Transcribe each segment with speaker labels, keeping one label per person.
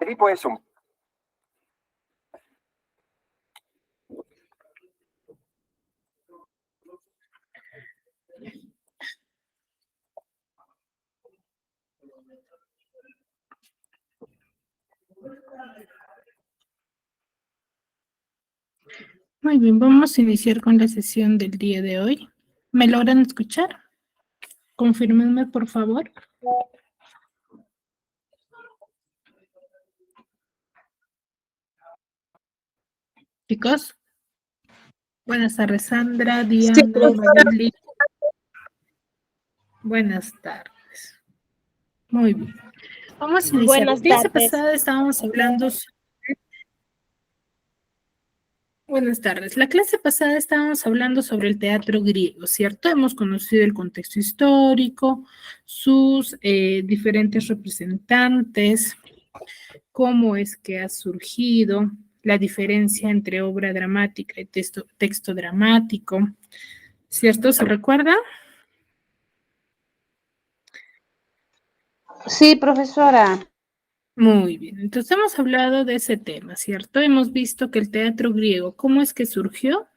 Speaker 1: Edipo es un...
Speaker 2: Muy bien, vamos a iniciar con la sesión del día de hoy. ¿Me logran escuchar? Confírmenme, por favor. Chicos. Buenas tardes, Sandra, Diana, Mayeli. Buenas tardes. Muy bien. Vamos a iniciar.
Speaker 3: Buenas
Speaker 2: La clase
Speaker 3: tardes.
Speaker 2: pasada estábamos hablando sobre... Buenas tardes. La clase pasada estábamos hablando sobre el teatro griego, ¿cierto? Hemos conocido el contexto histórico, sus diferentes representantes, cómo es que ha surgido, la diferencia entre obra dramática y texto dramático, ¿cierto? ¿Se recuerda?
Speaker 3: Sí, profesora.
Speaker 2: Muy bien, entonces hemos hablado de ese tema, ¿cierto? Hemos visto que el teatro griego, ¿cómo es que surgió?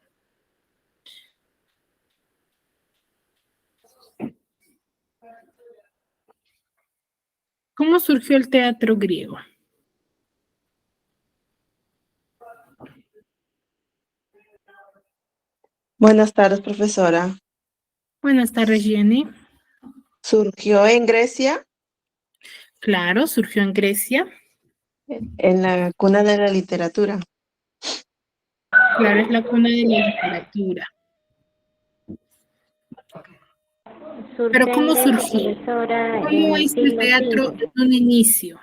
Speaker 2: ¿Cómo surgió el teatro griego?
Speaker 4: Buenas tardes, profesora.
Speaker 2: Buenas tardes, Jenny.
Speaker 4: ¿Surgió en Grecia,
Speaker 2: Claro, surgió en Grecia.
Speaker 4: en la cuna de la literatura?
Speaker 2: Claro, es la cuna de la literatura. Pero ¿cómo surgió?
Speaker 3: Profesora, en
Speaker 2: ¿Cómo
Speaker 3: el
Speaker 2: es el
Speaker 3: siglo
Speaker 2: teatro
Speaker 3: V.
Speaker 2: en un inicio?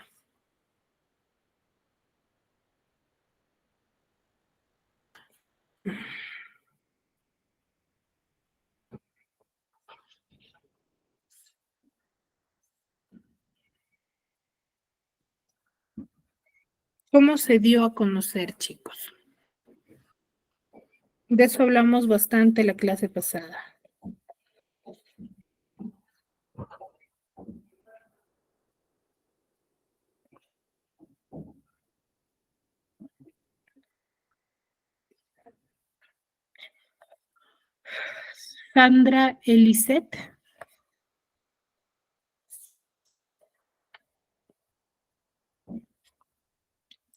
Speaker 2: ¿Cómo se dio a conocer, chicos? De eso hablamos bastante la clase pasada. Sandra Elisette.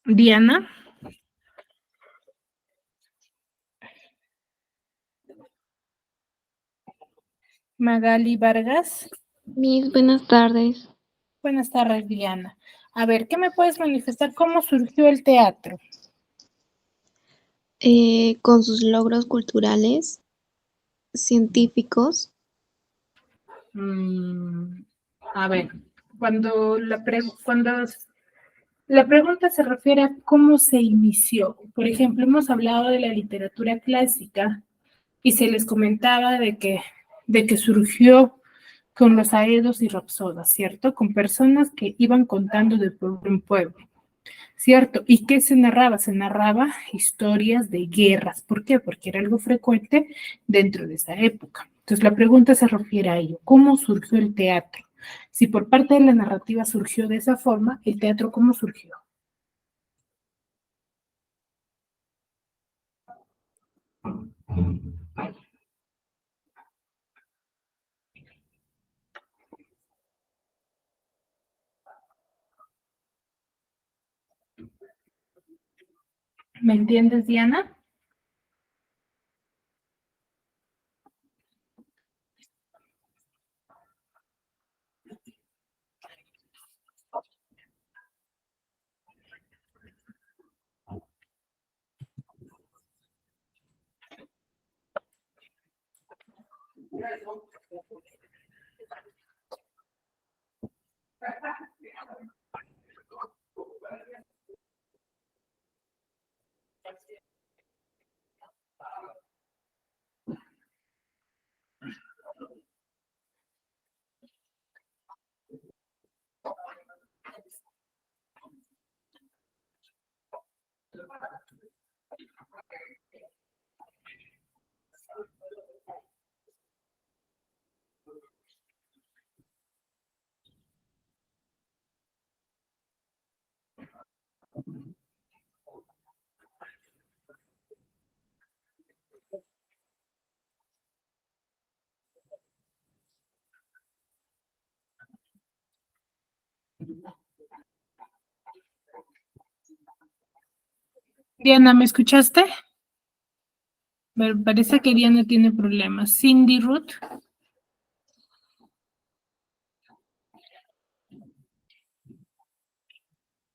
Speaker 2: Diana. Magali Vargas.
Speaker 5: Mis buenas tardes.
Speaker 2: Buenas tardes, Diana. A ver, ¿qué me puedes manifestar? ¿Cómo surgió el teatro?
Speaker 5: Con sus logros culturales, científicos,
Speaker 2: A ver, cuando la pregunta se refiere a cómo se inició. Por ejemplo, hemos hablado de la literatura clásica y se les comentaba de que surgió con los aedos y rapsodas, ¿cierto? Con personas que iban contando de pueblo en pueblo, ¿cierto? ¿Y qué se narraba? Se narraba historias de guerras. ¿Por qué? Porque era algo frecuente dentro de esa época. Entonces, la pregunta se refiere a ello. ¿Cómo surgió el teatro? Si por parte de la narrativa surgió de esa forma, ¿el teatro cómo surgió? ¿Me entiendes, Diana? Diana, ¿me escuchaste? Parece que Diana tiene problemas. Cindy Ruth.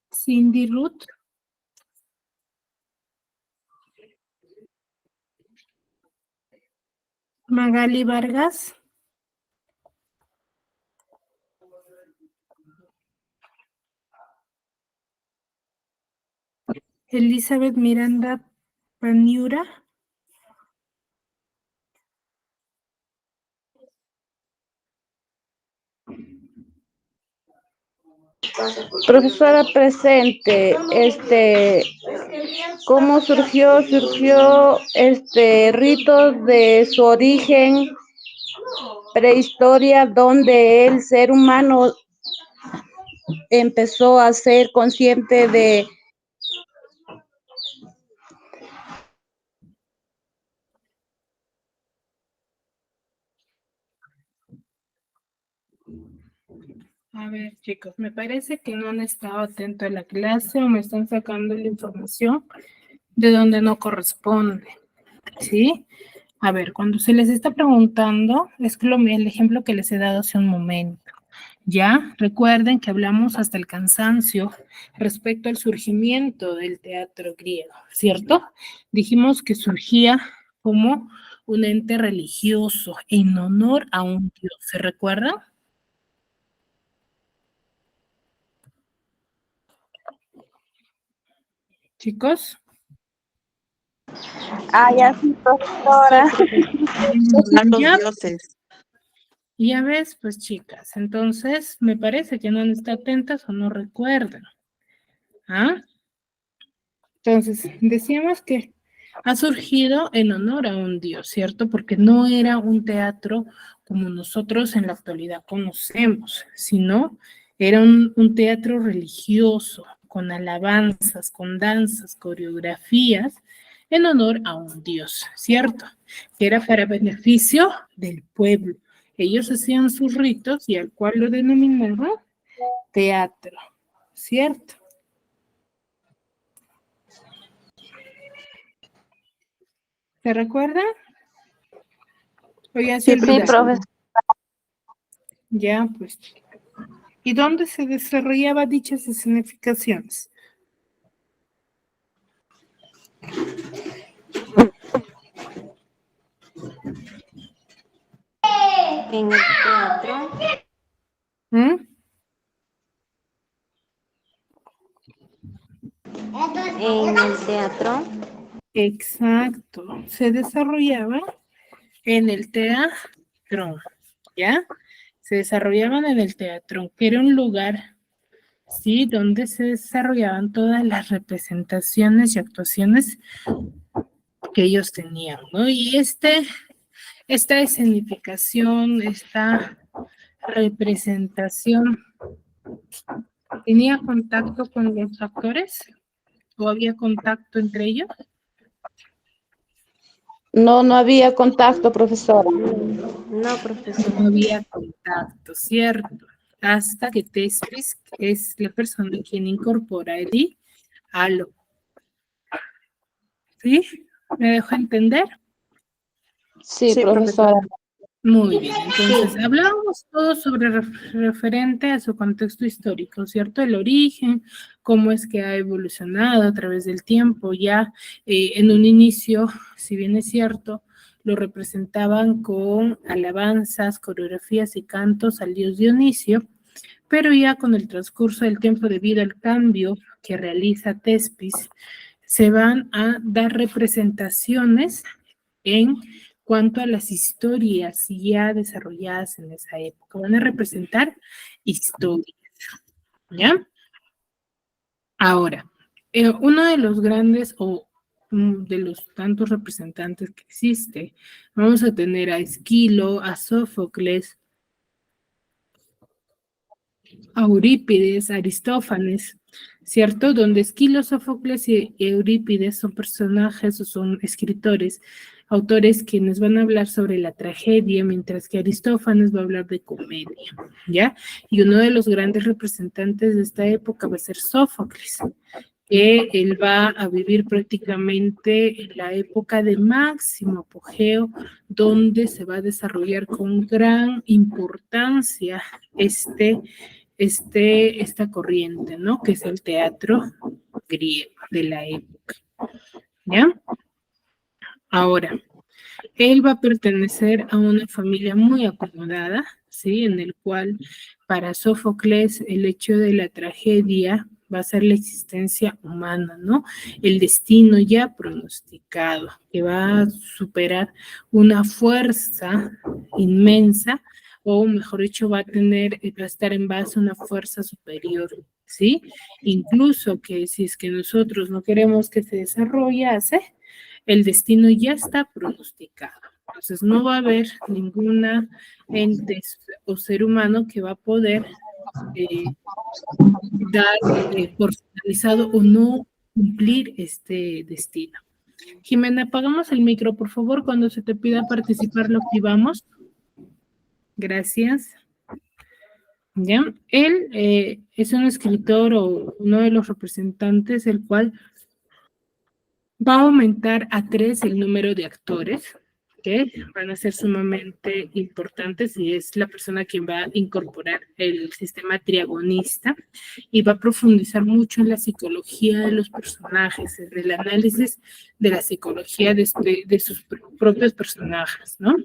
Speaker 2: Cindy Ruth. Magali Vargas. Elizabeth Miranda Paniura.
Speaker 3: Profesora presente, ¿cómo surgió? Surgió, ritos de su origen, prehistoria, donde el ser humano empezó a ser consciente de.
Speaker 2: A ver, chicos, me parece que no han estado atentos a la clase o me están sacando la información de donde no corresponde, ¿sí? A ver, cuando se les está preguntando, es el ejemplo que les he dado hace un momento. Ya, recuerden que hablamos hasta el cansancio respecto al surgimiento del teatro griego, ¿cierto? Dijimos que surgía como un ente religioso en honor a un dios, ¿se recuerdan? Chicos.
Speaker 3: Ya sí, profesora.
Speaker 4: A los
Speaker 2: Ya,
Speaker 4: dioses.
Speaker 2: ya ves, pues chicas, entonces me parece que no han estado atentas o no recuerdan. ¿Ah? Entonces, decíamos que ha surgido en honor a un dios, ¿cierto? Porque no era un teatro como nosotros en la actualidad conocemos, sino era un teatro religioso, con alabanzas, con danzas, coreografías, en honor a un dios, ¿cierto? Que era para beneficio del pueblo. Ellos hacían sus ritos y al cual lo denominaban teatro, ¿cierto? ¿Se recuerdan? O ya se
Speaker 3: Sí,
Speaker 2: olvidaron.
Speaker 3: profesora.
Speaker 2: Ya, pues. ¿Y dónde se desarrollaban dichas escenificaciones?
Speaker 6: En el teatro.
Speaker 2: ¿Mm?
Speaker 6: En el teatro.
Speaker 2: Exacto. Se desarrollaban en el teatro, ¿ya? Se desarrollaban en el teatro, que era un lugar, ¿sí? Donde se desarrollaban todas las representaciones y actuaciones que ellos tenían, ¿no? Y esta escenificación, esta representación, ¿tenía contacto con los actores? ¿O había contacto entre ellos?
Speaker 3: No había contacto, profesora.
Speaker 6: No, profesor.
Speaker 2: No había contacto, ¿cierto? Hasta que Tespis es la persona quien incorpora el halo. ¿Sí? ¿Me dejo entender?
Speaker 3: Sí,
Speaker 4: Sí,
Speaker 3: profesora.
Speaker 2: Muy bien, entonces hablábamos todo sobre referente a su contexto histórico, ¿cierto? El origen, cómo es que ha evolucionado a través del tiempo. Ya en un inicio, si bien es cierto, lo representaban con alabanzas, coreografías y cantos al dios Dionisio, pero ya con el transcurso del tiempo debido al cambio que realiza Tespis, se van a dar representaciones en cuanto a las historias ya desarrolladas en esa época. Van a representar historias, ¿ya? Ahora, uno de los grandes o de los tantos representantes que existe, vamos a tener a Esquilo, a Sófocles, a Eurípides, a Aristófanes, ¿cierto? Donde Esquilo, Sófocles y Eurípides son personajes o son escritores, autores quienes van a hablar sobre la tragedia, mientras que Aristófanes va a hablar de comedia, ¿ya? Y uno de los grandes representantes de esta época va a ser Sófocles, que él va a vivir prácticamente en la época de máximo apogeo, donde se va a desarrollar con gran importancia esta corriente, ¿no? Que es el teatro griego de la época, ¿ya? Ahora, él va a pertenecer a una familia muy acomodada, ¿sí? En el cual para Sófocles el hecho de la tragedia va a ser la existencia humana, ¿no? El destino ya pronosticado, que va a superar una fuerza inmensa, o mejor dicho, va a estar en base a una fuerza superior, ¿sí? Incluso que si es que nosotros no queremos que se desarrollase, el destino ya está pronosticado. Entonces no va a haber ninguna ente o ser humano que va a poder dar por finalizado o no cumplir este destino. Jimena, apagamos el micro, por favor. Cuando se te pida participar, lo activamos. Gracias. ¿Ya? Él es un escritor o uno de los representantes, el cual va a aumentar a 3 el número de actores que van a ser sumamente importantes y es la persona quien va a incorporar el sistema triagonista y va a profundizar mucho en la psicología de los personajes, en el análisis de la psicología de sus propios personajes, ¿no?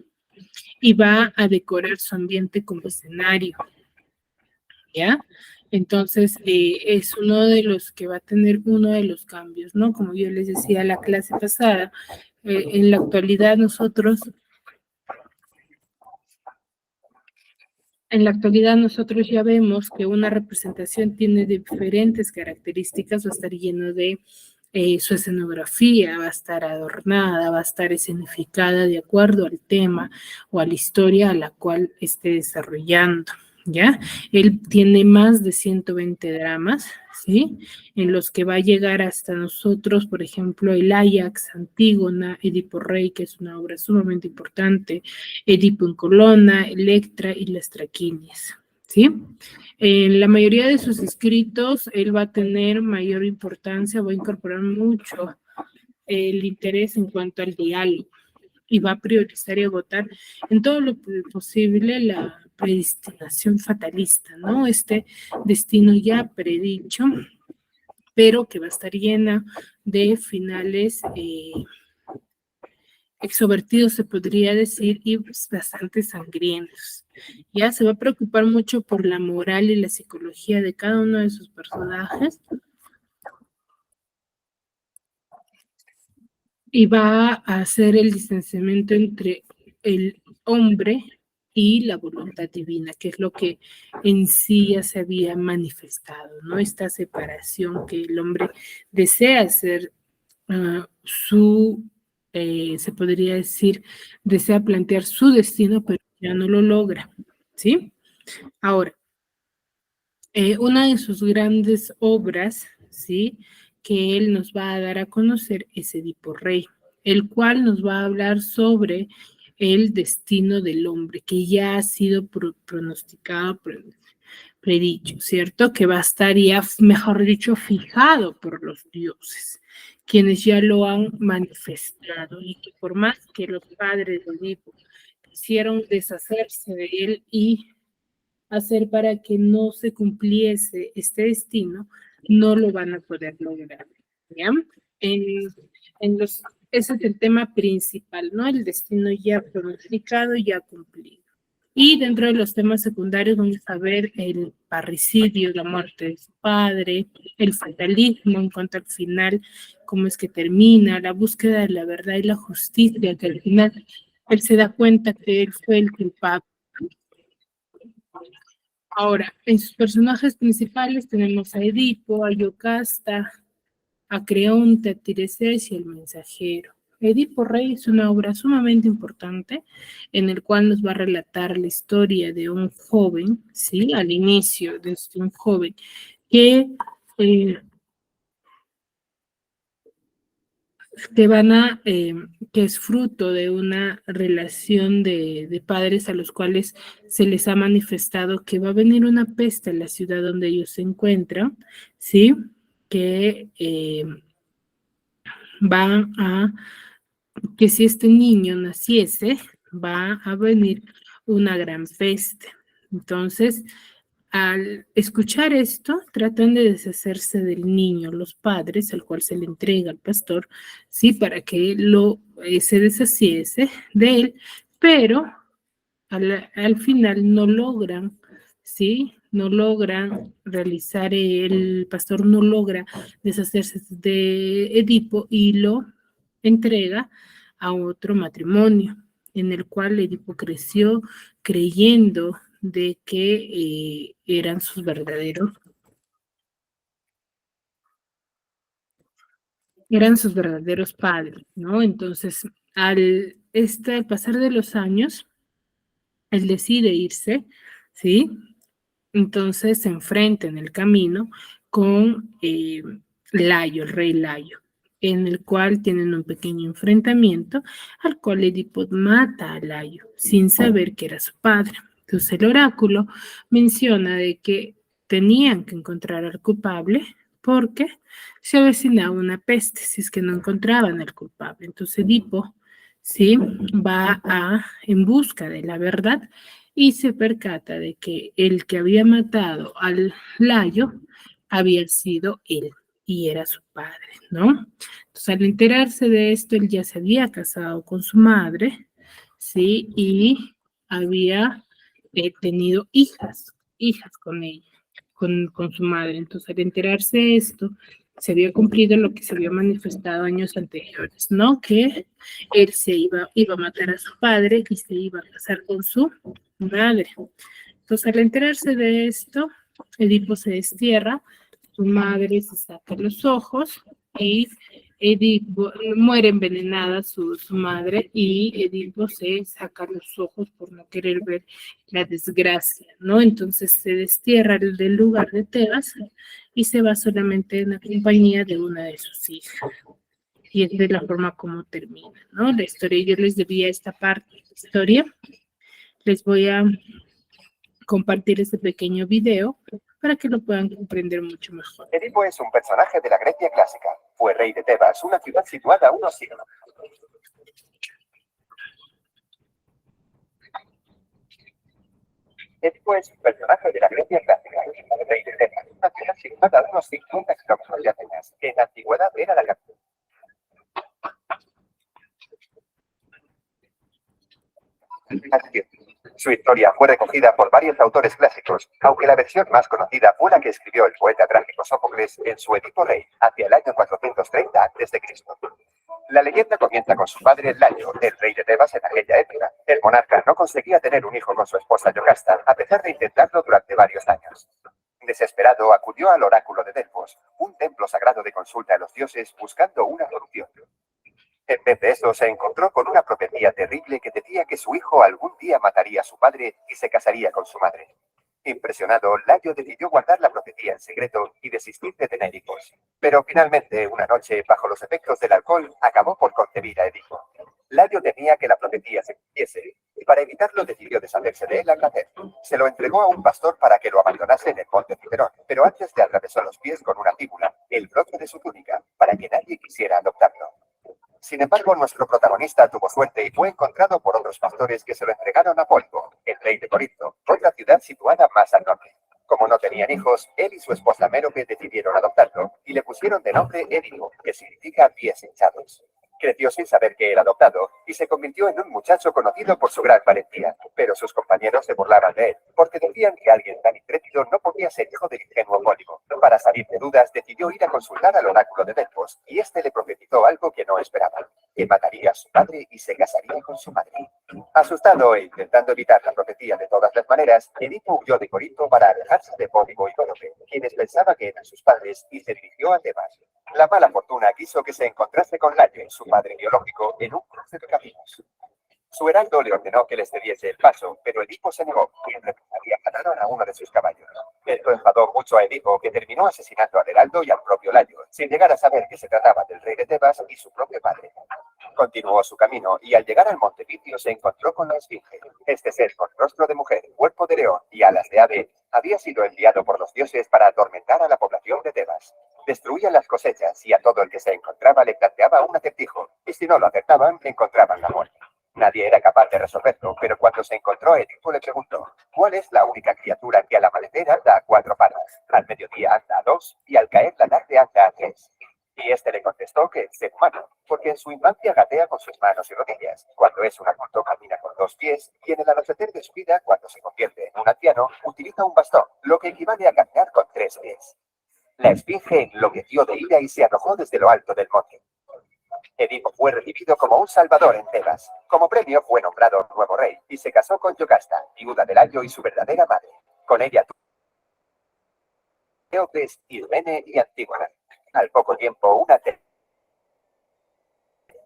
Speaker 2: Y va a decorar su ambiente como escenario, ¿ya? Entonces, es uno de los que va a tener uno de los cambios, ¿no? Como yo les decía la clase pasada, en la actualidad nosotros ya vemos que una representación tiene diferentes características, va a estar lleno de su escenografía, va a estar adornada, va a estar escenificada de acuerdo al tema o a la historia a la cual esté desarrollando, ¿ya? Él tiene más de 120 dramas, ¿sí? En los que va a llegar hasta nosotros, por ejemplo, el Ajax, Antígona, Edipo Rey, que es una obra sumamente importante, Edipo en Colonna, Electra y las Traquinias, ¿sí? En la mayoría de sus escritos, él va a tener mayor importancia, va a incorporar mucho el interés en cuanto al diálogo y va a priorizar y agotar en todo lo posible la predestinación fatalista, ¿no? Este destino ya predicho, pero que va a estar llena de finales extrovertidos, se podría decir, y bastante sangrientos. Ya se va a preocupar mucho por la moral y la psicología de cada uno de sus personajes y va a hacer el distanciamiento entre el hombre y la voluntad divina, que es lo que en sí ya se había manifestado, ¿no? Esta separación que el hombre desea hacer se podría decir, desea plantear su destino, pero ya no lo logra, ¿sí? Ahora, una de sus grandes obras, ¿sí? Que él nos va a dar a conocer es Edipo Rey, el cual nos va a hablar sobre el destino del hombre, que ya ha sido pronosticado, predicho, ¿cierto? Que va a estar ya, mejor dicho, fijado por los dioses, quienes ya lo han manifestado, y que por más que los padres de Edipo quisieron deshacerse de él y hacer para que no se cumpliese este destino, no lo van a poder lograr, ¿ya? Ese es el tema principal, ¿no? El destino ya pronosticado, ya cumplido. Y dentro de los temas secundarios vamos a ver el parricidio, la muerte de su padre, el fatalismo en cuanto al final, cómo es que termina, la búsqueda de la verdad y la justicia, que al final él se da cuenta que él fue el culpable. Ahora, en sus personajes principales tenemos a Edipo, a Yocasta, a Creonte, a Tiresias y el mensajero. Edipo Rey es una obra sumamente importante en el cual nos va a relatar la historia de un joven, ¿sí? Al inicio de un joven que que es fruto de una relación de padres a los cuales se les ha manifestado que va a venir una peste a la ciudad donde ellos se encuentran, ¿sí? que que si este niño naciese, va a venir una gran peste. Entonces, al escuchar esto, tratan de deshacerse del niño, los padres, al cual se le entrega al pastor, sí, para que se deshaciese de él, pero al final no logran, ¿sí? No logran realizar, el pastor no logra deshacerse de Edipo y lo entrega a otro matrimonio, en el cual Edipo creció creyendo de que eran sus verdaderos padres, ¿no? Entonces, al pasar de los años, él decide irse, ¿sí? Entonces se enfrenta en el camino con Layo, el rey Layo, en el cual tienen un pequeño enfrentamiento, al cual Edipo mata a Layo, sin saber que era su padre. Entonces el oráculo menciona de que tenían que encontrar al culpable porque se avecinaba una peste si es que no encontraban al culpable. Entonces Edipo, ¿sí?, va en busca de la verdad y se percata de que el que había matado al Layo había sido él y era su padre, ¿no? Entonces, al enterarse de esto, él ya se había casado con su madre, ¿sí? Y había tenido hijas con ella, con su madre. Entonces, al enterarse de esto, se había cumplido lo que se había manifestado años anteriores, ¿no? Que él iba a matar a su padre y se iba a casar con su madre. Entonces, al enterarse de esto, Edipo se destierra, su madre se saca los ojos y Edipo muere envenenada su madre y Edipo se saca los ojos por no querer ver la desgracia, ¿no? Entonces se destierra del lugar de Tebas y se va solamente en la compañía de una de sus hijas. Y es de la forma como termina, ¿no? La historia. Yo les debía esta parte de la historia. Les voy a compartir este pequeño video para que lo puedan comprender mucho mejor.
Speaker 1: Edipo es un personaje de la Grecia clásica. Fue rey de Tebas, una ciudad situada a unos siglos. Edipo es un personaje de la Grecia clásica. Fue rey de Tebas, una ciudad situada a unos 50 kilómetros de Atenas, que en la antigüedad era la capital. Su historia fue recogida por varios autores clásicos, aunque la versión más conocida fue la que escribió el poeta trágico Sófocles en su Edipo Rey, hacia el año 430 a.C. La leyenda comienza con su padre Layo, el rey de Tebas en aquella época. El monarca no conseguía tener un hijo con su esposa Yocasta, a pesar de intentarlo durante varios años. Desesperado, acudió al oráculo de Delfos, un templo sagrado de consulta a los dioses, buscando una solución. En vez de eso, se encontró con una profecía terrible que decía que su hijo algún día mataría a su padre y se casaría con su madre. Impresionado, Layo decidió guardar la profecía en secreto y desistir de tener hijos. Pero finalmente, una noche, bajo los efectos del alcohol, acabó por concebir a Edipo. Layo temía que la profecía se cumpliese y para evitarlo decidió deshacerse de él al nacer. Se lo entregó a un pastor para que lo abandonase en el monte Ciperón, pero antes le atravesó los pies con una fíbula, el broche de su túnica, para que nadie quisiera adoptarlo. Sin embargo, nuestro protagonista tuvo suerte y fue encontrado por otros pastores que se lo entregaron a Pólibo, el rey de Corinto, otra ciudad situada más al norte. Como no tenían hijos, él y su esposa Mérope decidieron adoptarlo y le pusieron de nombre Edipo, que significa pies hinchados. Creció sin saber que era adoptado y se convirtió en un muchacho conocido por su gran valentía, pero sus compañeros se burlaban de él, porque decían que alguien tan intrépido no podía ser hijo del ingenuo Pólibo. Para salir de dudas, decidió ir a consultar al oráculo de Delfos, y este le profetizó algo que no esperaba, que mataría a su padre y se casaría con su madre. Asustado e intentando evitar la profecía de todas las maneras, Edipo huyó de Corinto para alejarse de Pólibo y Mérope, quienes pensaba que eran sus padres, y se dirigió a Tebas. La mala fortuna quiso que se encontrase con Layo, su padre biológico, en un cruce de caminos. Su heraldo le ordenó que les cediese el paso, pero Edipo se negó y en represalia mataron a uno de sus caballos. Esto enfadó mucho a Edipo, que terminó asesinando al heraldo y al propio Layo, sin llegar a saber que se trataba del rey de Tebas y su propio padre. Continuó su camino y al llegar al monte Vicio se encontró con la esfinge. Este ser con rostro de mujer, cuerpo de león y alas de ave había sido enviado por los dioses para atormentar a la población de Tebas. Destruía las cosechas y a todo el que se encontraba le planteaba un acertijo, y si no lo acertaban, encontraban la muerte. Nadie era capaz de resolverlo, pero cuando se encontró, Edipo le preguntó: ¿cuál es la única criatura que al amanecer anda a 4 patas, al mediodía anda a 2 y al caer la tarde anda a 3? Y este le contestó que el ser humano, porque en su infancia gatea con sus manos y rodillas, cuando es un adulto camina con 2 pies, y en el anochecer de su vida, cuando se convierte en un anciano, utiliza un bastón, lo que equivale a caminar con 3 pies. La esfinge enloqueció de ira y se arrojó desde lo alto del monte. Edipo fue recibido como un salvador en Tebas. Como premio fue nombrado nuevo rey y se casó con Yocasta, viuda de Layo y su verdadera madre. Con ella tuvo Eocles, Irmene y Antígona. Al poco tiempo,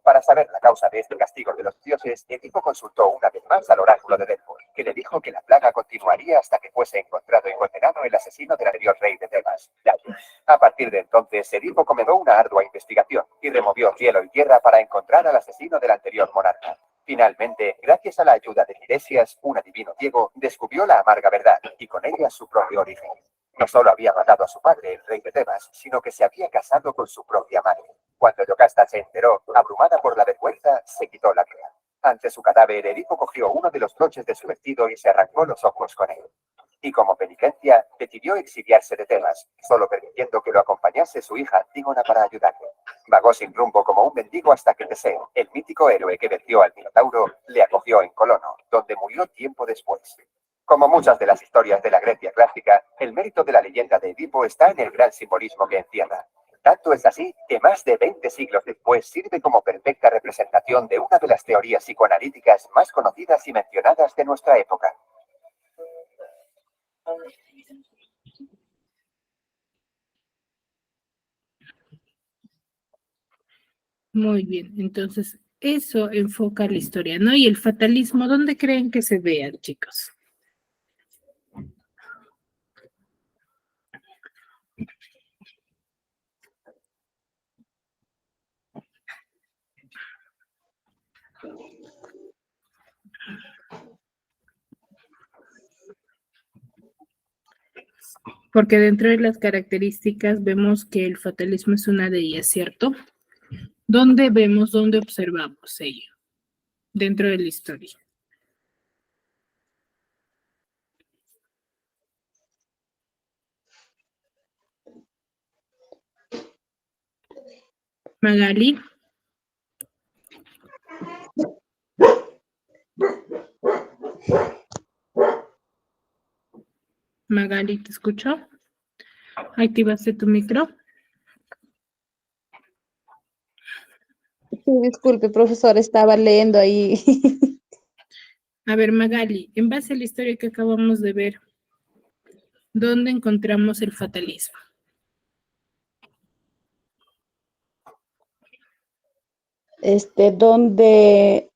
Speaker 1: para saber la causa de este castigo de los dioses, Edipo consultó una vez más al oráculo de Delfos, que le dijo que la plaga continuaría hasta que fuese encontrado y condenado el asesino del anterior rey de Tebas, Layo. A partir de entonces, Edipo comenzó una ardua investigación y removió cielo y tierra para encontrar al asesino del anterior monarca. Finalmente, gracias a la ayuda de Tiresias, un adivino ciego, descubrió la amarga verdad y con ella su propio origen. No solo había matado a su padre, el rey de Tebas, sino que se había casado con su propia madre. Cuando Yocasta se enteró, abrumada por la vergüenza, se quitó la vida. Ante su cadáver, Edipo cogió uno de los broches de su vestido y se arrancó los ojos con él. Y como penitencia, decidió exiliarse de Tebas, solo permitiendo que lo acompañase su hija Antígona para ayudarle. Vagó sin rumbo como un mendigo hasta que Teseo, el mítico héroe que venció al Minotauro, le acogió en Colono, donde murió tiempo después. Como muchas de las historias de la Grecia clásica, el mérito de la leyenda de Edipo está en el gran simbolismo que encierra. Tanto es así que más de 20 siglos después sirve como perfecta representación de una de las teorías psicoanalíticas más conocidas y mencionadas de nuestra época.
Speaker 2: Muy bien, entonces eso enfoca la historia, ¿no? Y el fatalismo, ¿dónde creen que se vean, chicos? Porque dentro de las características vemos que el fatalismo es una de ellas, ¿cierto? ¿Dónde vemos, dónde observamos ello? Dentro de la historia. Magali. Magali, ¿te escucho? ¿Activaste tu micro?
Speaker 3: Sí, disculpe, profesor, estaba leyendo ahí.
Speaker 2: A ver, Magali, en base a la historia que acabamos de ver, ¿dónde encontramos el fatalismo?
Speaker 3: Donde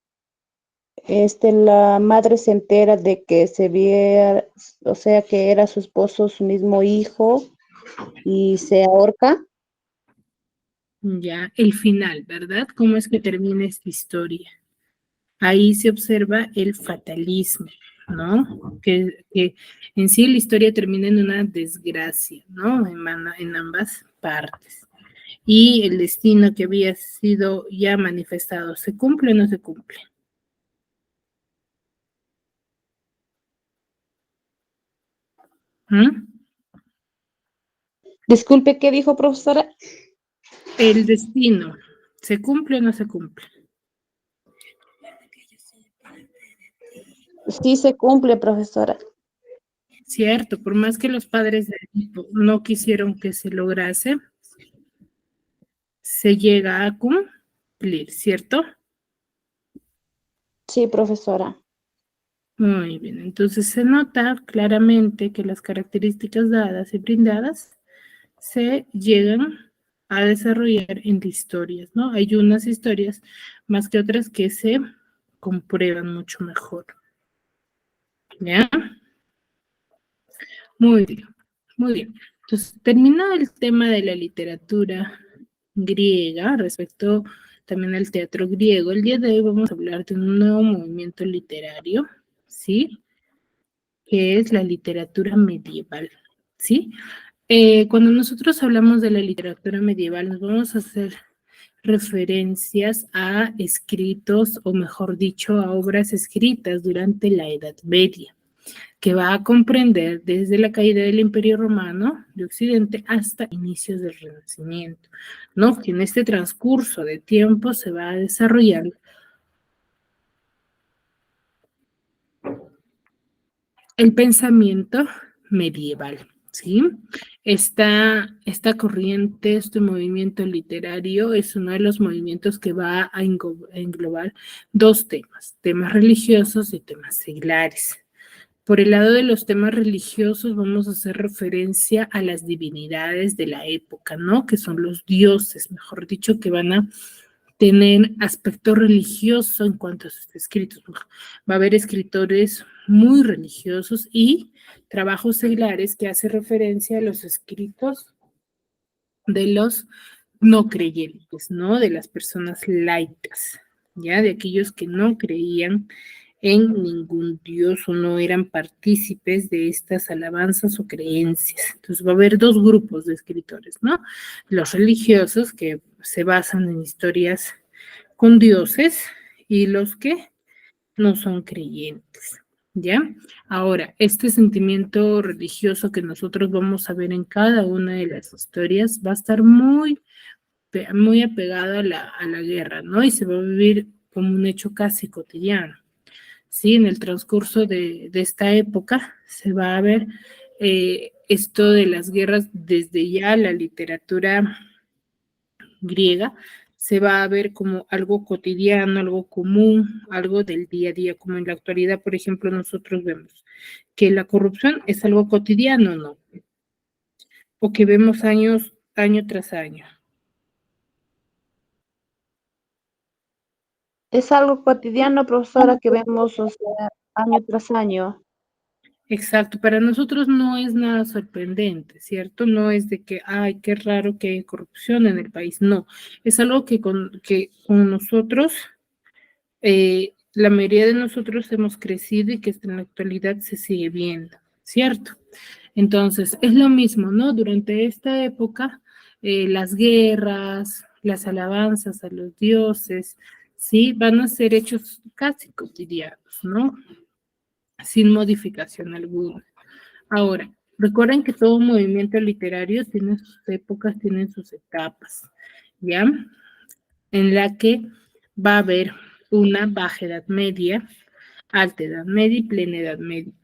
Speaker 3: la madre se entera de que se viera, o sea, que era su esposo, su mismo hijo, y se ahorca.
Speaker 2: Ya, el final, ¿verdad? ¿Cómo es que termina esta historia? Ahí se observa el fatalismo, ¿no? Que en sí la historia termina en una desgracia, ¿no? En ambas partes. Y el destino que había sido ya manifestado, ¿se cumple o no se cumple? ¿Mm?
Speaker 3: Disculpe, ¿qué dijo, profesora?
Speaker 2: El destino, ¿se cumple o no se cumple?
Speaker 3: Sí se cumple, profesora.
Speaker 2: Cierto, por más que los padres de Edipo no quisieron que se lograse, se llega a cumplir, ¿cierto?
Speaker 3: Sí, profesora.
Speaker 2: Muy bien, entonces se nota claramente que las características dadas y brindadas se llegan a desarrollar en historias, ¿no? Hay unas historias más que otras que se comprueban mucho mejor. ¿Ya? Muy bien, muy bien. Entonces, terminado el tema de la literatura griega respecto también el teatro griego. El día de hoy vamos a hablar de un nuevo movimiento literario, ¿sí? Que es la literatura medieval, ¿sí? Cuando nosotros hablamos de la literatura medieval, nos vamos a hacer referencias a escritos, o mejor dicho, a obras escritas durante la Edad Media, que va a comprender desde la caída del Imperio Romano de Occidente hasta inicios del Renacimiento, ¿no? Que en este transcurso de tiempo se va a desarrollar el pensamiento medieval, ¿sí? Esta corriente, este movimiento literario es uno de los movimientos que va a englobar dos temas religiosos y temas seglares. Por el lado de los temas religiosos vamos a hacer referencia a las divinidades de la época, ¿no? Que son los dioses, mejor dicho, que van a tener aspecto religioso en cuanto a sus escritos. Va a haber escritores muy religiosos y trabajos seglares que hace referencia a los escritos de los no creyentes, ¿no? De las personas laicas, ¿ya? De aquellos que no creían en ningún dios o no eran partícipes de estas alabanzas o creencias. Entonces va a haber dos grupos de escritores, ¿no? Los religiosos, que se basan en historias con dioses, y los que no son creyentes, ¿ya? Ahora, este sentimiento religioso que nosotros vamos a ver en cada una de las historias va a estar muy apegado a la guerra, ¿no? Y se va a vivir como un hecho casi cotidiano. Sí, en el transcurso de esta época se va a ver esto de las guerras desde ya la literatura griega, se va a ver como algo cotidiano, algo común, algo del día a día, como en la actualidad, por ejemplo, nosotros vemos que la corrupción es algo cotidiano, ¿no? O que vemos año tras año.
Speaker 3: Es algo cotidiano, profesora, que vemos, o sea, año tras año.
Speaker 2: Exacto, para nosotros no es nada sorprendente, ¿cierto? No es de que, ay, qué raro que hay corrupción en el país, no, es algo que con nosotros, la mayoría de nosotros hemos crecido y que hasta en la actualidad se sigue viendo, ¿cierto? Entonces, es lo mismo, ¿no? Durante esta época, las guerras, las alabanzas a los dioses, ¿sí? Van a ser hechos casi cotidianos, ¿no? Sin modificación alguna. Ahora, recuerden que todo movimiento literario tiene sus épocas, tiene sus etapas, ¿ya? En la que va a haber una baja edad media, alta edad media y plena edad media.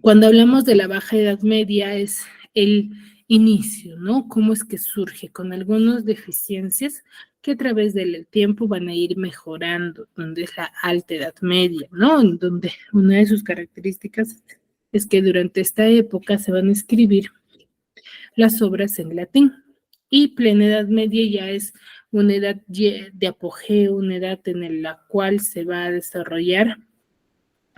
Speaker 2: Cuando hablamos de la baja edad media es el inicio, ¿no? Cómo es que surge con algunas deficiencias que a través del tiempo van a ir mejorando, donde es la alta edad media, ¿no? En donde una de sus características es que durante esta época se van a escribir las obras en latín. Y plena edad media ya es una edad de apogeo, una edad en la cual se va a desarrollar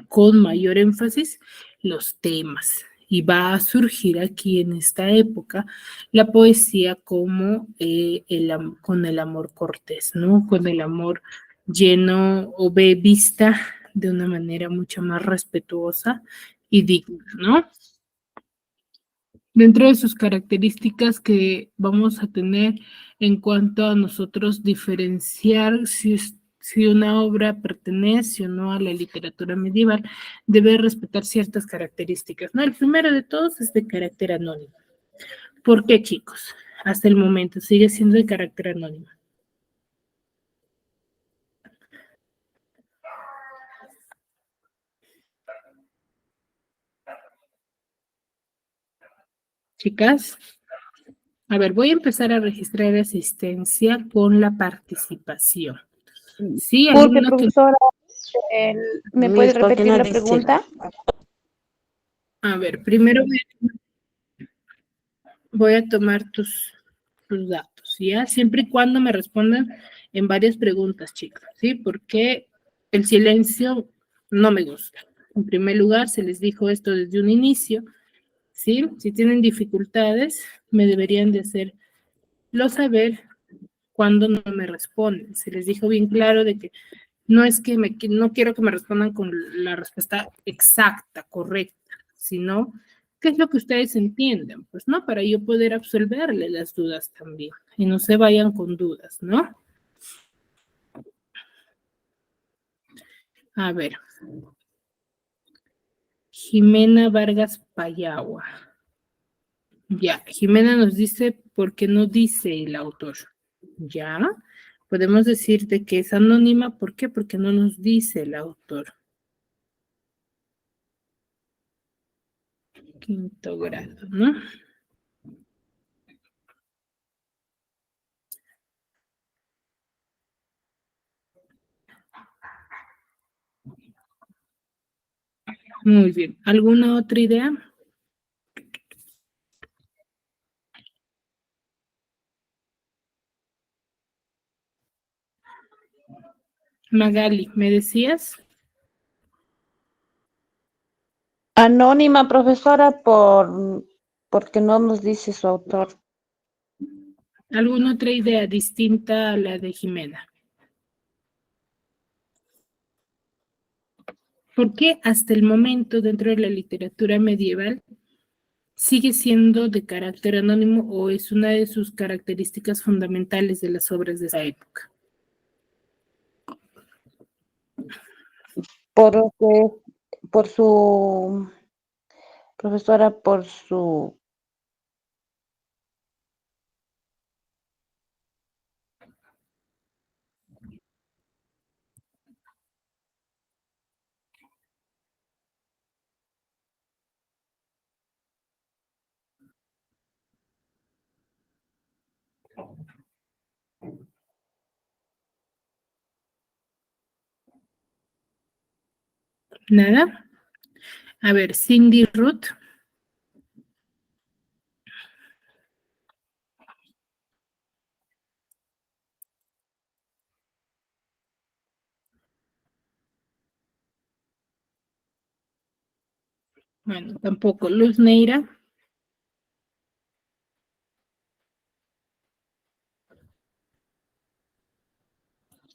Speaker 2: con mayor énfasis los temas. Y va a surgir aquí en esta época la poesía como con el amor cortés, ¿no? Con el amor lleno o vista de una manera mucho más respetuosa y digna, ¿no? Dentro de sus características que vamos a tener en cuanto a nosotros diferenciar si una obra pertenece o no a la literatura medieval, debe respetar ciertas características, ¿no? El primero de todos es de carácter anónimo. ¿Por qué, chicos? Hasta el momento sigue siendo de carácter anónimo. Chicas, a ver, voy a empezar a registrar asistencia con la participación. Sí,
Speaker 3: Disculpe,
Speaker 2: alguno que...
Speaker 3: profesora, ¿me puede
Speaker 6: Miss, ¿por qué
Speaker 3: repetir
Speaker 6: no
Speaker 3: la
Speaker 6: dice?
Speaker 3: pregunta?
Speaker 2: A ver, primero voy a tomar tus datos, ¿ya? Siempre y cuando me respondan en varias preguntas, chicos, ¿sí? Porque el silencio no me gusta. En primer lugar, se les dijo esto desde un inicio, ¿sí? Si tienen dificultades, me deberían de hacerlo saber cuando no me responden. Se les dijo bien claro de que no es que no quiero que me respondan con la respuesta exacta, correcta, sino qué es lo que ustedes entienden, pues, ¿no? Para yo poder absolverle las dudas también y no se vayan con dudas, ¿no? A ver. Jimena Vargas Payagua. Ya, Jimena nos dice por qué no dice el autor. Ya, podemos decirte que es anónima, ¿por qué? Porque no nos dice el autor. Quinto grado, ¿no? Muy bien. ¿Alguna otra idea? Magali, ¿me decías?
Speaker 3: Anónima, profesora, porque no nos dice su autor.
Speaker 2: ¿Alguna otra idea distinta a la de Jimena? ¿Por qué hasta el momento dentro de la literatura medieval sigue siendo de carácter anónimo o es una de sus características fundamentales de las obras de esa época?
Speaker 3: Por su, profesora, por su,
Speaker 2: ¿Nada? A ver, Cindy Ruth. Bueno, tampoco. Luz Neira.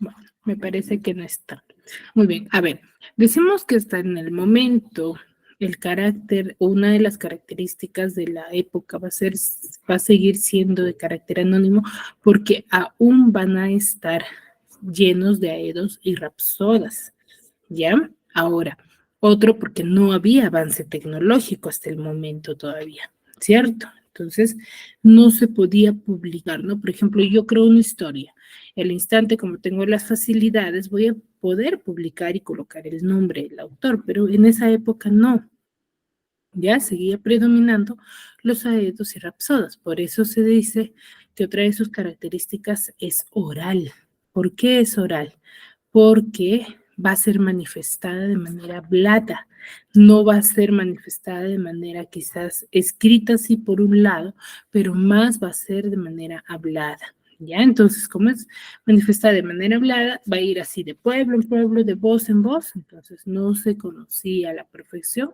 Speaker 2: Bueno, me parece que no está. Muy bien, a ver, decimos que está en el momento el carácter, una de las características de la época va a seguir siendo de carácter anónimo porque aún van a estar llenos de aedos y rapsodas, ¿ya? Ahora, otro porque no había avance tecnológico hasta el momento todavía, ¿cierto? Entonces, no se podía publicar, ¿no? Por ejemplo, yo creo una historia. El instante, como tengo las facilidades, voy a poder publicar y colocar el nombre del autor, pero en esa época no. Ya seguía predominando los aedos y rapsodas. Por eso se dice que otra de sus características es oral. ¿Por qué es oral? Porque va a ser manifestada de manera hablada, no va a ser manifestada de manera quizás escrita así por un lado, pero más va a ser de manera hablada. ¿Ya? Entonces, como es manifestada de manera hablada, va a ir así de pueblo en pueblo, de voz en voz, entonces no se conocía a la perfección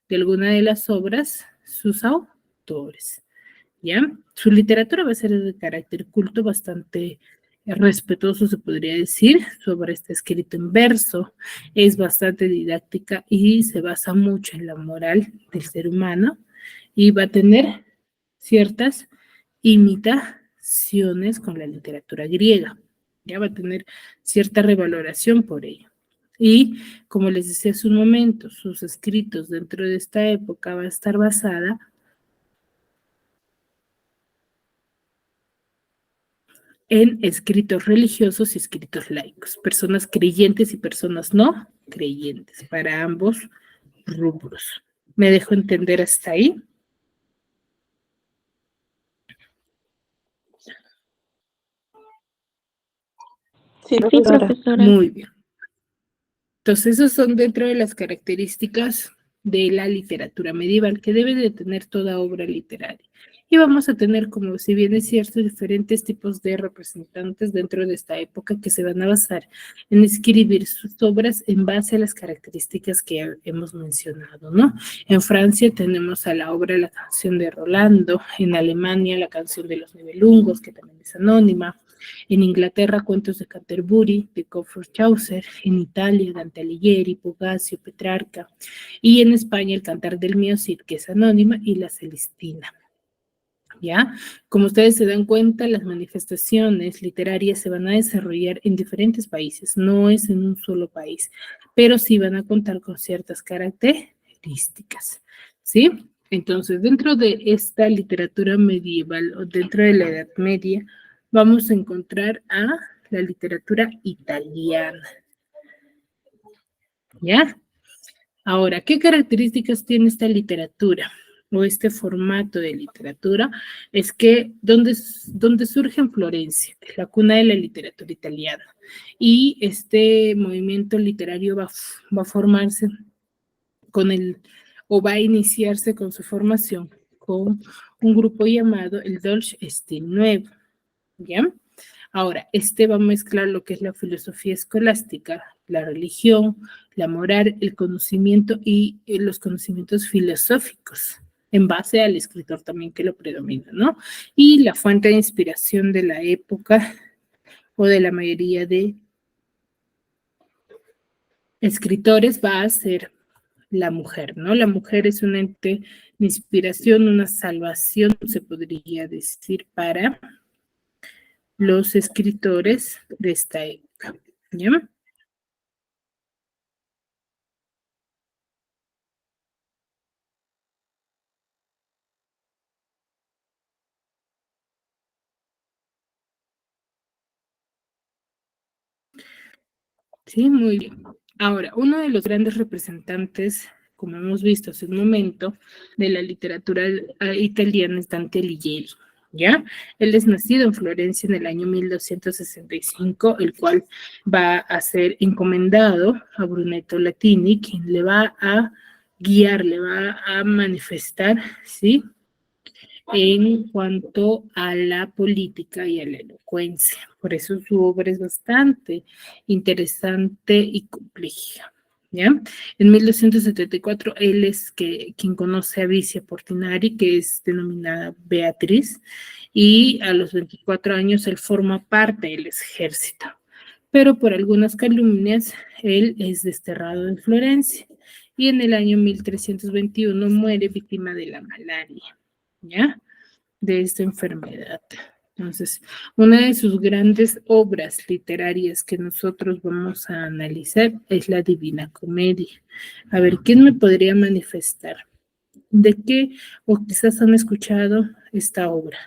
Speaker 2: de alguna de las obras sus autores. ¿Ya? Su literatura va a ser de carácter culto, bastante respetuoso, se podría decir. Su obra está escrita en verso, es bastante didáctica y se basa mucho en la moral del ser humano y va a tener ciertas imitaciones con la literatura griega. Ya va a tener cierta revaloración por ello. Y como les decía hace un momento, sus escritos dentro de esta época va a estar basada en escritos religiosos y escritos laicos, personas creyentes y personas no creyentes, para ambos rubros. ¿Me dejo entender hasta ahí?
Speaker 3: sí,
Speaker 5: Sí,
Speaker 3: profesora.
Speaker 5: profesora.
Speaker 2: Muy bien. Entonces, esos son dentro de las características de la literatura medieval que debe de tener toda obra literaria. Y vamos a tener, como si bien es cierto, diferentes tipos de representantes dentro de esta época que se van a basar en escribir sus obras en base a las características que hemos mencionado, ¿no? En Francia tenemos a la obra La canción de Rolando, en Alemania la canción de los Nibelungos, que también es anónima, En Inglaterra, cuentos de Canterbury, de Godfrey Chaucer. En Italia, Dante Alighieri, Boccaccio, Petrarca. Y en España, El Cantar del Mío Cid, que es anónima, y La Celestina. ¿Ya? Como ustedes se dan cuenta, las manifestaciones literarias se van a desarrollar en diferentes países, no es en un solo país, pero sí van a contar con ciertas características, ¿sí? Entonces, dentro de esta literatura medieval o dentro de la Edad Media, vamos a encontrar a la literatura italiana, ¿ya? Ahora, ¿qué características tiene esta literatura o este formato de literatura? Es que donde surge en Florencia, que es la cuna de la literatura italiana, y este movimiento literario va a formarse o va a iniciarse con su formación con un grupo llamado el Dolce Stil Nuevo, ¿ya? Ahora, este va a mezclar lo que es la filosofía escolástica, la religión, la moral, el conocimiento y los conocimientos filosóficos, en base al escritor también que lo predomina, ¿no? Y la fuente de inspiración de la época o de la mayoría de escritores va a ser la mujer, ¿no? La mujer es un ente de inspiración, una salvación, se podría decir, para los escritores de esta época, ¿ya? Sí, muy bien. Ahora, uno de los grandes representantes, como hemos visto hace un momento, de la literatura italiana es Dante Alighieri, ¿ya? Él es nacido en Florencia en el año 1265, el cual va a ser encomendado a Brunetto Latini, quien le va a guiar, le va a manifestar, ¿sí? En cuanto a la política y a la elocuencia. Por eso su obra es bastante interesante y compleja, ¿ya? En 1274 él es quien conoce a Vicia Portinari, que es denominada Beatriz, y a los 24 años él forma parte del ejército. Pero por algunas calumnias él es desterrado en Florencia y en el año 1321 muere víctima de la malaria, ¿ya? De esta enfermedad. Entonces, una de sus grandes obras literarias que nosotros vamos a analizar es la Divina Comedia. A ver, ¿quién me podría manifestar de qué o quizás han escuchado esta obra?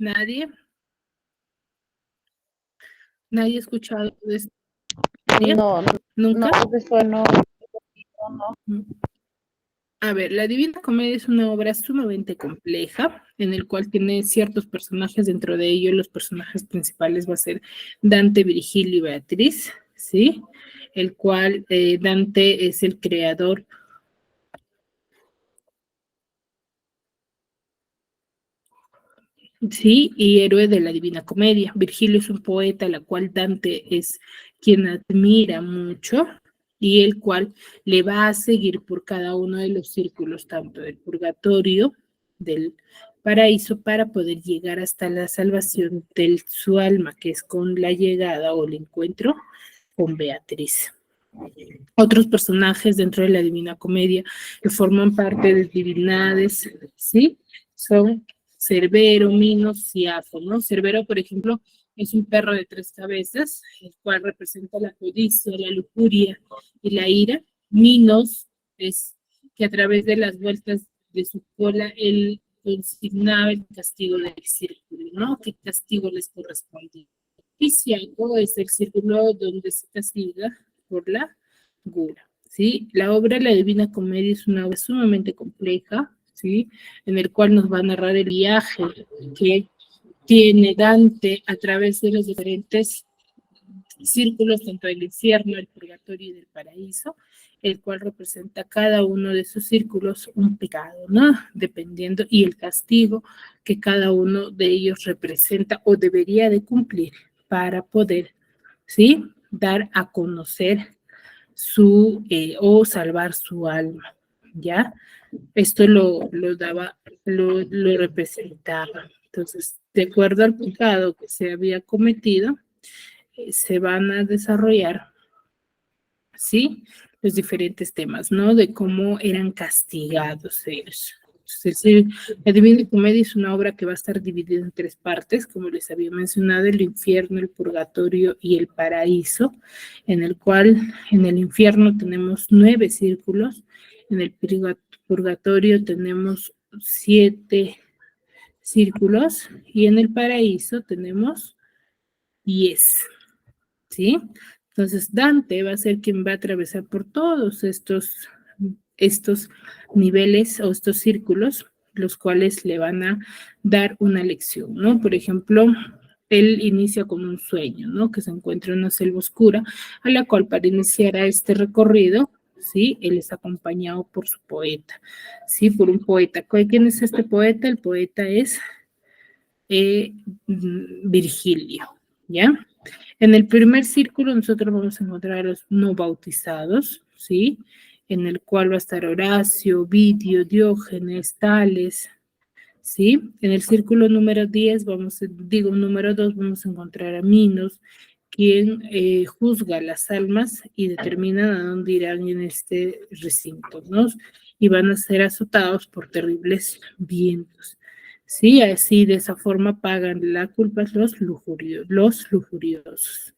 Speaker 2: ¿Nadie? ¿Nadie ha escuchado de esta historia?
Speaker 3: No,
Speaker 2: ¿Nunca?
Speaker 3: profesor, no.
Speaker 2: A ver, La Divina Comedia es una obra sumamente compleja, en el cual tiene ciertos personajes, dentro de ellos los personajes principales va a ser Dante, Virgilio y Beatriz, ¿sí? El cual Dante es el creador. Sí, y héroe de la Divina Comedia. Virgilio es un poeta, la cual Dante es quien admira mucho y el cual le va a seguir por cada uno de los círculos, tanto del purgatorio, del paraíso, para poder llegar hasta la salvación de su alma, que es con la llegada o el encuentro con Beatriz. Otros personajes dentro de la Divina Comedia que forman parte de divinidades, ¿sí? Son Cerbero, Minos y Afo, ¿no? Cerbero, por ejemplo, es un perro de 3 cabezas, el cual representa la codicia, la lujuria y la ira. Minos es que a través de las vueltas de su cola, él consignaba el castigo del círculo, ¿no? ¿Qué castigo les correspondía? Y Ciaco es el círculo donde se castiga por la gula, ¿sí? La obra La Divina Comedia es una obra sumamente compleja, ¿sí? En el cual nos va a narrar el viaje que tiene Dante a través de los diferentes círculos, tanto del infierno, el purgatorio y del paraíso, el cual representa cada uno de esos círculos un pecado, ¿no? Dependiendo, y el castigo que cada uno de ellos representa o debería de cumplir para poder, ¿sí? Dar a conocer su, o salvar su alma, ¿ya? Esto lo representaba. Entonces, de acuerdo al pecado que se había cometido, se van a desarrollar, ¿sí? Los diferentes temas, ¿no? De cómo eran castigados ellos. Entonces, la Divina Comedia es una obra que va a estar dividida en 3 partes, como les había mencionado, el infierno, el purgatorio y el paraíso, en el cual en el infierno tenemos 9 círculos, en el purgatorio tenemos 7 círculos y en el paraíso tenemos 10, ¿sí? Entonces Dante va a ser quien va a atravesar por todos estos niveles o estos círculos, los cuales le van a dar una lección, ¿no? Por ejemplo, él inicia con un sueño, ¿no? Que se encuentra en una selva oscura, a la cual para iniciar a este recorrido, ¿sí? Él es acompañado por su poeta, ¿sí? Por un poeta. ¿Quién es este poeta? El poeta es Virgilio, ¿ya? En el primer círculo nosotros vamos a encontrar a los no bautizados, ¿sí? En el cual va a estar Horacio, Ovidio, Diógenes, Tales, ¿sí? En el círculo número 10, número 2, vamos a encontrar a Minos, quien juzga las almas y determina a dónde irán en este recinto, ¿no? Y van a ser azotados por terribles vientos. Sí, así de esa forma pagan la culpa los lujuriosos.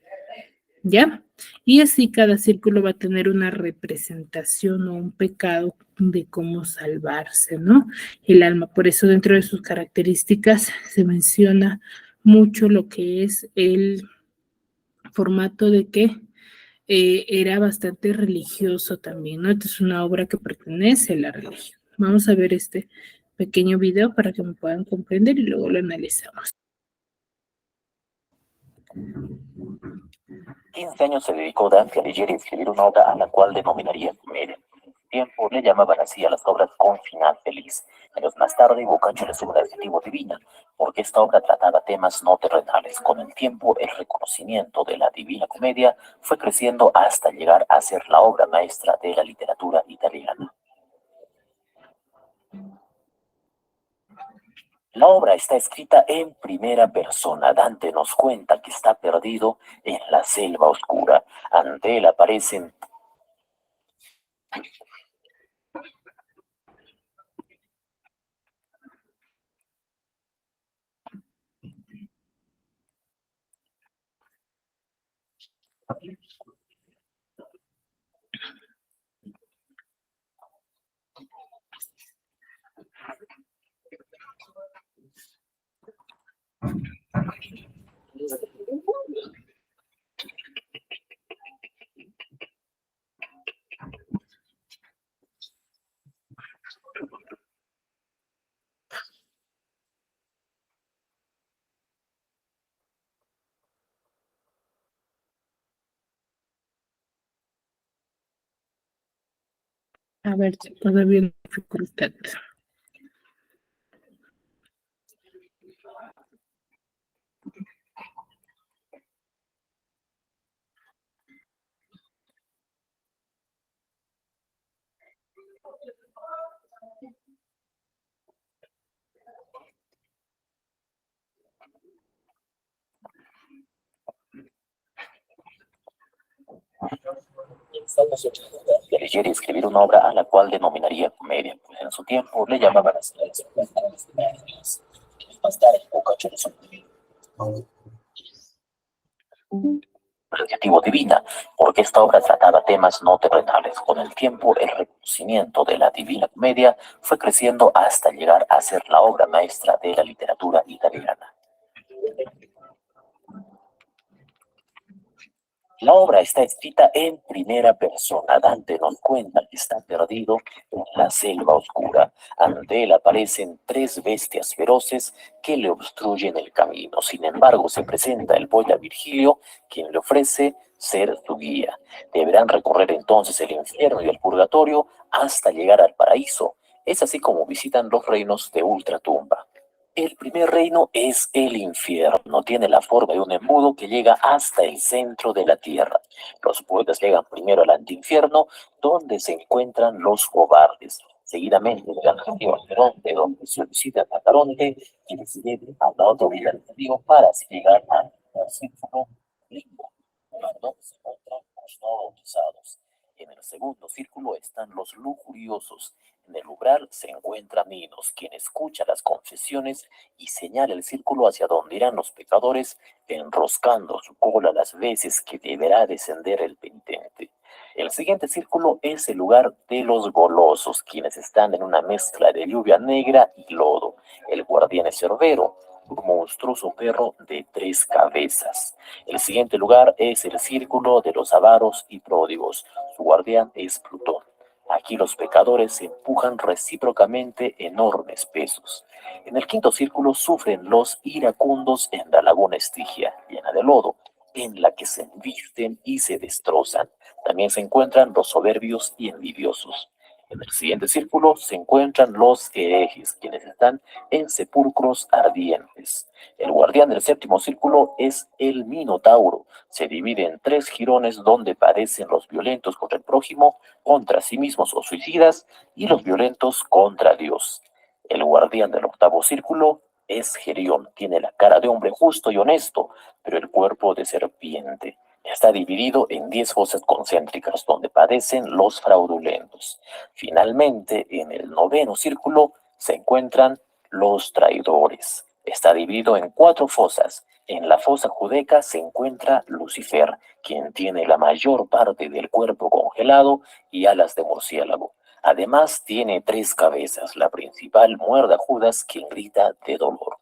Speaker 2: ¿Ya? Y así cada círculo va a tener una representación o un pecado de cómo salvarse, ¿no? El alma. Por eso dentro de sus características se menciona mucho lo que es el formato de que era bastante religioso también, ¿no? Esta es una obra que pertenece a la religión. Vamos a ver este pequeño video para que me puedan comprender y luego lo analizamos.
Speaker 7: 15 años se dedicó Dante Alighieri a escribir una obra a la cual denominaría comedia. En su tiempo le llamaban así a las obras con final feliz. Años más tarde, Boccaccio le sumó el adjetivo divina, porque esta obra trataba temas no terrenales. Con el tiempo, el reconocimiento de la Divina Comedia fue creciendo hasta llegar a ser la obra maestra de la literatura italiana. La obra está escrita en primera persona. Dante nos cuenta que está perdido en la selva oscura. Ante él aparecen
Speaker 2: A ver, todavía no dificultad.
Speaker 7: Alighieri a escribir una obra a la cual denominaría comedia, pues en su tiempo le llamaban así a las obras dramáticas. Más tarde, Boccaccio le sumó el adjetivo divina, porque esta obra trataba temas no terrenales. Con el tiempo, el reconocimiento de la Divina Comedia fue creciendo hasta llegar a ser la obra maestra de la literatura italiana. La obra está escrita en primera persona. Dante nos cuenta que está perdido en la selva oscura. Ante él aparecen tres bestias feroces que le obstruyen el camino. Sin embargo, se presenta el poeta Virgilio, quien le ofrece ser su guía. Deberán recorrer entonces el infierno y el purgatorio hasta llegar al paraíso. Es así como visitan los reinos de ultratumba. El primer reino es el infierno. Tiene la forma de un embudo que llega hasta el centro de la tierra. Los poetas llegan primero al antiinfierno, donde se encuentran los cobardes. Seguidamente llegan al río Alferonte, donde solicitan a Caronte y les lleve a la otra orilla del río para así llegar al círculo limbo, donde se encuentran los no bautizados. En el segundo círculo están los lujuriosos. En el umbral se encuentra Minos, quien escucha las confesiones y señala el círculo hacia donde irán los pecadores, enroscando su cola las veces que deberá descender el penitente. El siguiente círculo es el lugar de los golosos, quienes están en una mezcla de lluvia negra y lodo. El guardián es Cerbero, un monstruoso perro de 3 cabezas. El siguiente lugar es el círculo de los avaros y pródigos. Su guardián es Plutón. Aquí los pecadores se empujan recíprocamente enormes pesos. En el quinto círculo sufren los iracundos en la laguna Estigia, llena de lodo, en la que se embisten y se destrozan. También se encuentran los soberbios y envidiosos. En el siguiente círculo se encuentran los herejes, quienes están en sepulcros ardientes. El guardián del séptimo círculo es el Minotauro. Se divide en 3 jirones donde padecen los violentos contra el prójimo, contra sí mismos o suicidas, y los violentos contra Dios. El guardián del octavo círculo es Gerión. Tiene la cara de hombre justo y honesto, pero el cuerpo de serpiente. Está dividido en 10 fosas concéntricas donde padecen los fraudulentos. Finalmente, en el noveno círculo se encuentran los traidores. Está dividido en 4 fosas. En la fosa judeca se encuentra Lucifer, quien tiene la mayor parte del cuerpo congelado y alas de murciélago. Además, tiene 3 cabezas. La principal muerde a Judas, quien grita de dolor.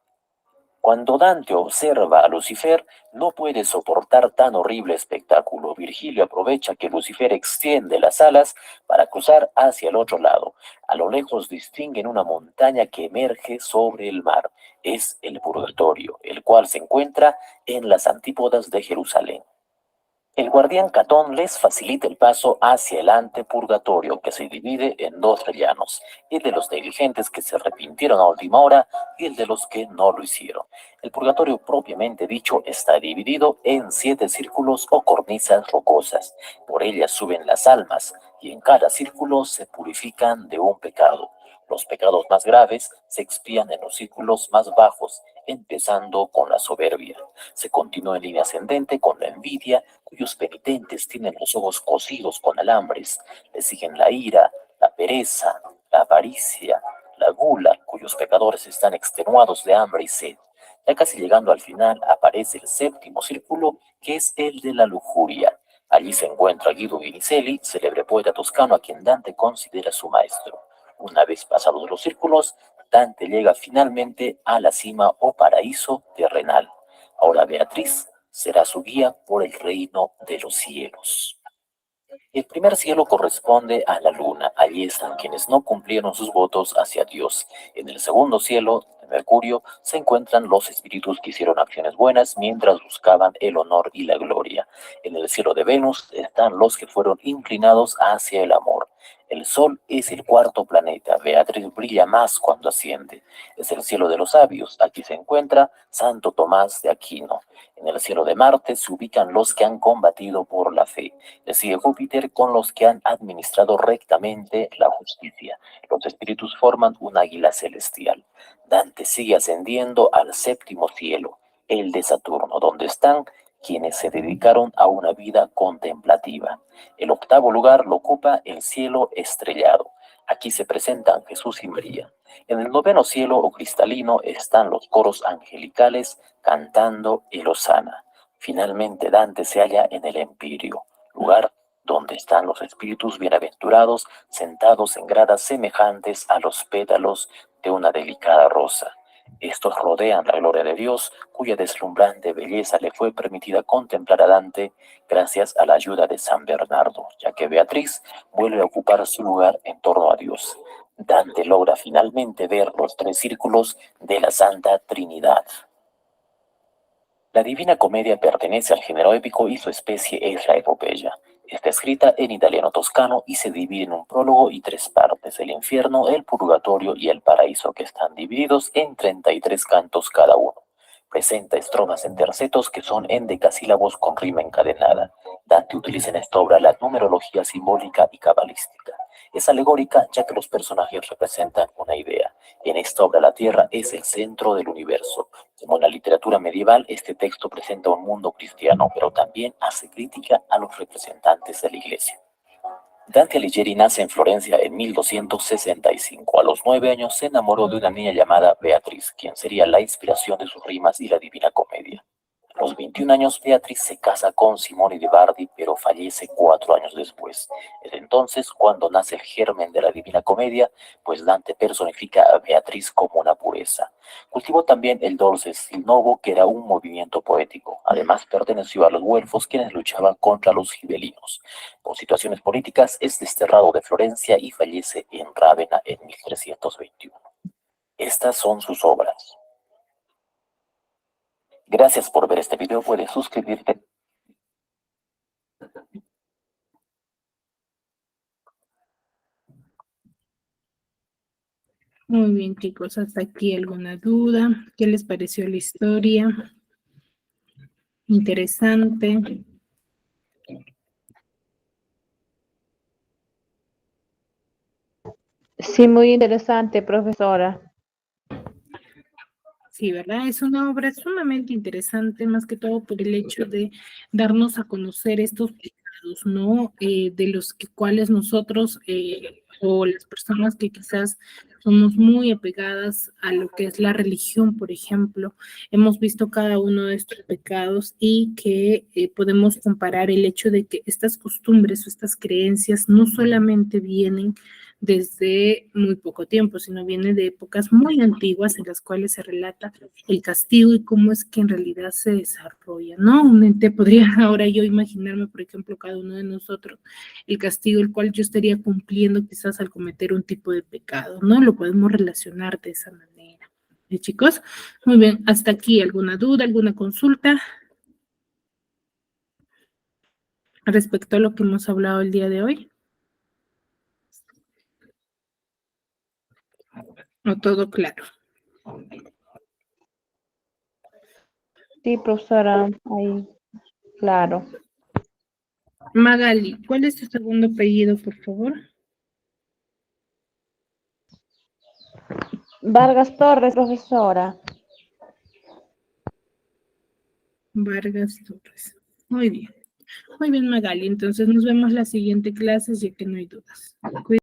Speaker 7: Cuando Dante observa a Lucifer, no puede soportar tan horrible espectáculo. Virgilio aprovecha que Lucifer extiende las alas para cruzar hacia el otro lado. A lo lejos distinguen una montaña que emerge sobre el mar. Es el purgatorio, el cual se encuentra en las antípodas de Jerusalén. El guardián Catón les facilita el paso hacia el antepurgatorio, que se divide en 2 rellanos, el de los negligentes que se arrepintieron a última hora y el de los que no lo hicieron. El purgatorio propiamente dicho está dividido en 7 círculos o cornisas rocosas. Por ellas suben las almas y en cada círculo se purifican de un pecado. Los pecados más graves se expían en los círculos más bajos, empezando con la soberbia. Se continúa en línea ascendente con la envidia, cuyos penitentes tienen los ojos cosidos con alambres. Le siguen la ira, la pereza, la avaricia, la gula, cuyos pecadores están extenuados de hambre y sed. Ya casi llegando al final aparece el séptimo círculo, que es el de la lujuria. Allí se encuentra Guido Vinicelli, célebre poeta toscano a quien Dante considera su maestro. Una vez pasados los círculos, Dante llega finalmente a la cima o paraíso terrenal. Ahora Beatriz será su guía por el reino de los cielos. El primer cielo corresponde a la luna. Allí están quienes no cumplieron sus votos hacia Dios. En el segundo cielo, de Mercurio, se encuentran los espíritus que hicieron acciones buenas mientras buscaban el honor y la gloria. En el cielo de Venus están los que fueron inclinados hacia el amor. El Sol es el cuarto planeta. Beatriz brilla más cuando asciende. Es el cielo de los sabios. Aquí se encuentra Santo Tomás de Aquino. En el cielo de Marte se ubican los que han combatido por la fe. Le sigue Júpiter con los que han administrado rectamente la justicia. Los espíritus forman un águila celestial. Dante sigue ascendiendo al séptimo cielo, el de Saturno, donde están quienes se dedicaron a una vida contemplativa. El octavo lugar lo ocupa el cielo estrellado. Aquí se presentan Jesús y María. En el noveno cielo o cristalino están los coros angelicales cantando el Hosana. Finalmente Dante se halla en el Empirio, lugar donde están los espíritus bienaventurados sentados en gradas semejantes a los pétalos de una delicada rosa. Estos rodean la gloria de Dios, cuya deslumbrante belleza le fue permitida contemplar a Dante gracias a la ayuda de San Bernardo, ya que Beatriz vuelve a ocupar su lugar en torno a Dios. Dante logra finalmente ver los tres círculos de la Santa Trinidad. La Divina Comedia pertenece al género épico y su especie es la epopeya. Está escrita en italiano toscano y se divide en un prólogo y tres partes: el infierno, el purgatorio y el paraíso, que están divididos en 33 cantos cada uno. Presenta estrofas en tercetos que son endecasílabos con rima encadenada. Dante utiliza en esta obra la numerología simbólica y cabalística. Es alegórica ya que los personajes representan una idea. En esta obra la Tierra es el centro del universo. Como en la literatura medieval, este texto presenta un mundo cristiano, pero también hace crítica a los representantes de la Iglesia. Dante Alighieri nace en Florencia en 1265. A los 9 años se enamoró de una niña llamada Beatriz, quien sería la inspiración de sus rimas y la Divina Comedia. A los 21 años, Beatriz se casa con Simone de Bardi, pero fallece 4 años después. Es entonces cuando nace el germen de la Divina Comedia, pues Dante personifica a Beatriz como una pureza. Cultivó también el Dolce Stil Novo, que era un movimiento poético. Además, perteneció a los güelfos, quienes luchaban contra los gibelinos. Por situaciones políticas, es desterrado de Florencia y fallece en Rávena en 1321. Estas son sus obras. Gracias por ver este video. Puedes suscribirte.
Speaker 2: Muy bien, chicos, hasta aquí alguna duda. ¿Qué les pareció la historia? Interesante.
Speaker 3: Sí, muy interesante, profesora.
Speaker 2: Sí, ¿verdad? Es una obra sumamente interesante, más que todo por el hecho de darnos a conocer estos pecados, ¿no? De los cuales nosotros o las personas que quizás somos muy apegadas a lo que es la religión, por ejemplo, hemos visto cada uno de estos pecados y que podemos comparar el hecho de que estas costumbres o estas creencias no solamente vienen desde muy poco tiempo, sino viene de épocas muy antiguas en las cuales se relata el castigo y cómo es que en realidad se desarrolla, ¿no? Un ente podría ahora yo imaginarme, por ejemplo, cada uno de nosotros, el castigo el cual yo estaría cumpliendo quizás al cometer un tipo de pecado, ¿no? Lo podemos relacionar de esa manera. Chicos, muy bien, hasta aquí, ¿alguna duda, alguna consulta respecto a lo que hemos hablado el día de hoy? ¿O todo claro?
Speaker 3: Sí, profesora, ahí, claro.
Speaker 2: Magali, ¿cuál es tu segundo apellido, por favor?
Speaker 3: Vargas Torres, profesora.
Speaker 2: Vargas Torres. Muy bien. Muy bien, Magali. Entonces nos vemos la siguiente clase, ya que no hay dudas.